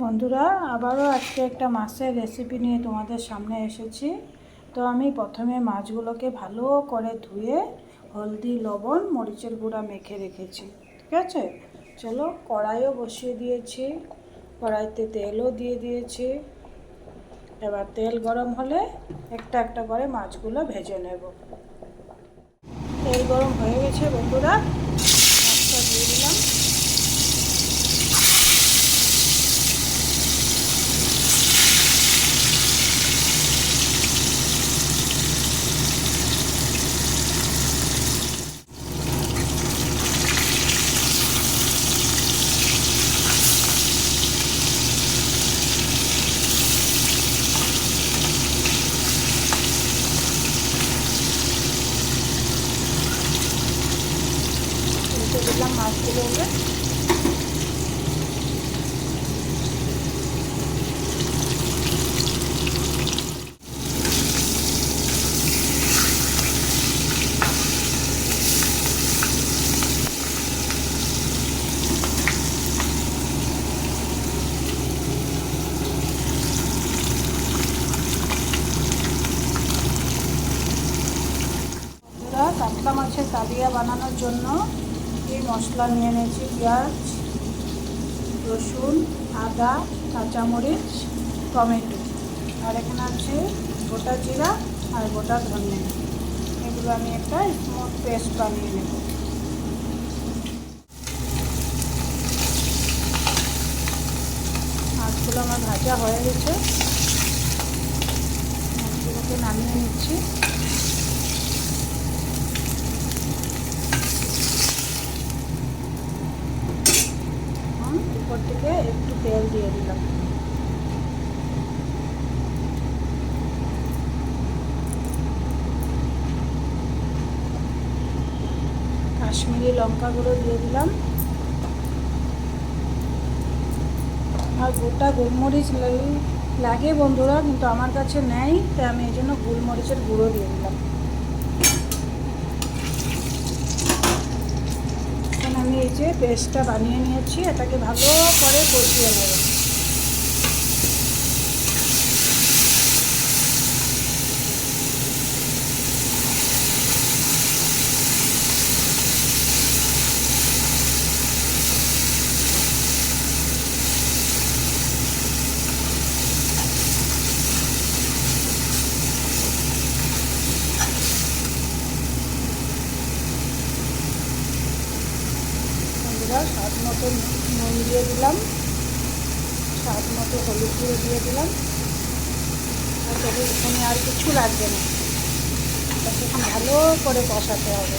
বন্ধুরা, আবারও আজকে একটা মাছের রেসিপি নিয়ে তোমাদের সামনে এসেছি। তো আমি প্রথমে মাছগুলোকে ভালো করে ধুয়ে হলদি, লবণ, মরিচের গুঁড়া মেখে রেখেছি। ঠিক আছে, চলো কড়াইও বসিয়ে দিয়েছি, কড়াইতে তেলও দিয়ে দিয়েছি। এবার তেল গরম হলে একটা একটা করে মাছগুলো ভেজে নেব। তেল গরম হয়ে গেছে বন্ধুরা, মাছটা দিয়ে দিলাম। দিলাম মাছগুলোকে। কাতলা মাছের কালিয়া বানানোর জন্য এই মশলা নিয়ে নিয়েছি: পেঁয়াজ, রসুন, আদা, কাঁচামরিচ, টমেটো, আর এখানে আছে গোটা জিরা আর গোটা ধনে। এগুলো আমি একটা স্মুথ পেস্ট বানিয়ে নেব। মাছগুলো আমার ভাজা হয়ে গেছে, মাছগুলোকে নামিয়ে নিচ্ছি। উপর থেকে একটু তেল দিয়ে দিলাম। কাশ্মীরি লঙ্কা গুঁড়ো দিয়ে দিলাম, আর গোটা গোলমরিচ লাগে বন্ধুরা, কিন্তু আমার কাছে নেই, তাই আমি এই জন্য গোলমরিচের গুঁড়ো দিয়ে দিলাম। এখন আমি এই যে পেস্টটা বানিয়ে নিয়েছি, এটাকে ভালো করে কষিয়ে নেব। স্বাদ মতো নুন দিয়ে দিলাম, স্বাদ মতো হলুদ গুঁড়ো দিয়ে দিলাম। আর তবে এখানে আর কিছু লাগবে না, এটাকে ভালো করে কষাতে হবে।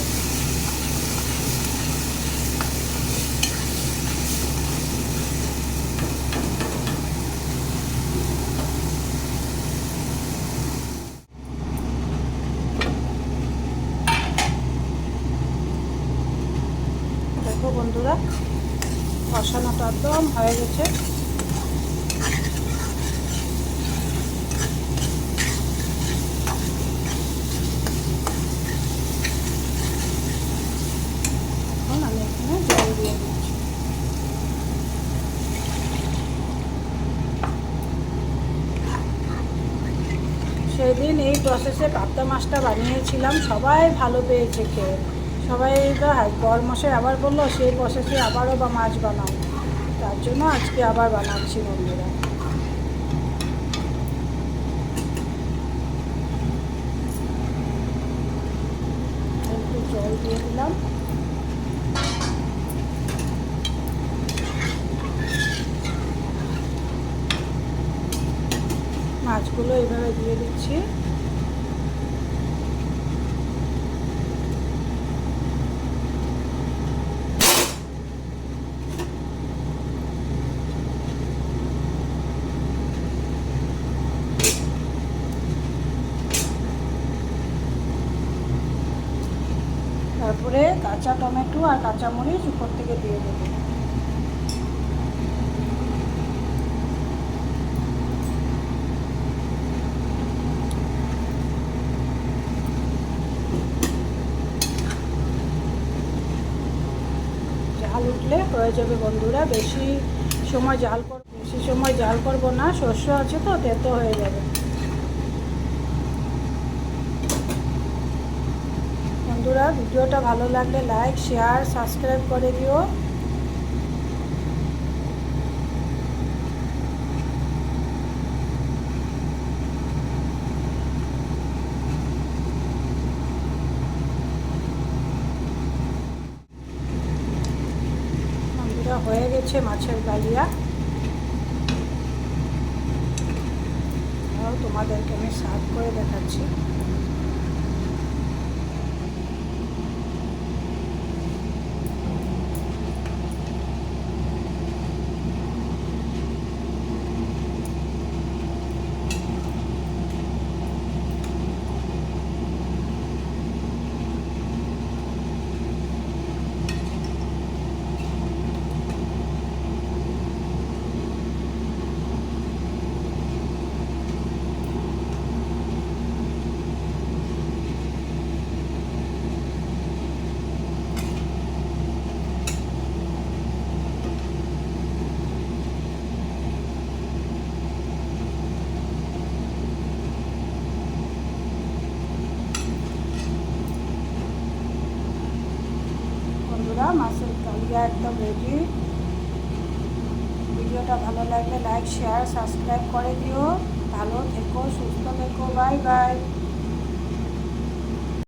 দেখো বন্ধুরা, কষানোটা একদম হয়ে গেছে। এখন আমি এখানে জল দিয়ে দিচ্ছি। সেদিন এই প্রসেসে পাবদা মাছটা বানিয়েছিলাম, সবাই ভালো পেয়েছে খেয়ে। সবাই বরমশাই আবার বললো সেই প্রসেসে আবারও মাছ বানাও, তার জন্য আজকে আবার বানাচ্ছি বন্ধুরা। একটু জল দিয়ে দিলাম। মাছগুলো এইভাবে দিয়ে দিচ্ছি। তারপরে কাঁচা টমেটো আর কাঁচামরিচ উপর থেকে দিয়ে দেবো। ঝাল উঠলে হয়ে যাবে বন্ধুরা, বেশি সময় জাল বেশি সময় জাল করব না, শস্য আছে তো তেতো হয়ে যাবে। বন্ধুরা, ভিডিওটা ভালো লাগলে লাইক, শেয়ার, সাবস্ক্রাইব করে দিও। বন্ধুরা, হয়ে গেছে মাছের কালিয়া। তোমাদেরকে আমি সার্ভ করে দেখাচ্ছি। বন্ধুরা, মাছের কালিয়া একদম রেডি। ভিডিওটা ভালো লাগলে লাইক, শেয়ার, সাবস্ক্রাইব করে দিও। ভালো থেকো, সুস্থ থেকো, বাই বাই।